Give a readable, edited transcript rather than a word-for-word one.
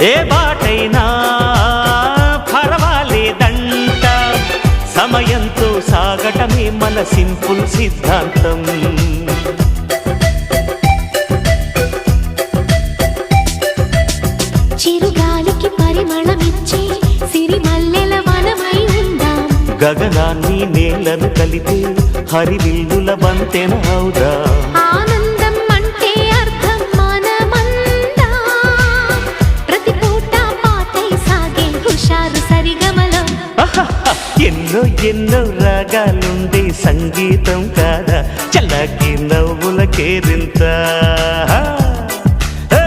ఏ బాటైనా పర్వాలేదంట, సమయంతో సాగటమే మన సింపుల్ సిద్ధాంతం. చిరుగాలికి పరిమళమిచ్చే సిరిమల్లెల వనమై ఉందాం, గగనాన్ని నేలను కలిపే హరివిల్లుల బంతెన అవుదాం. ఆనందం అంటే అర్థం మనమందా, ప్రతి పూట పాతై సాగే హుషారు సరిగమలో. ఎన్నో ఎన్నో రాగాలుండే సంగీతం కాదా, చల్లకి నవ్వుల కేరింత.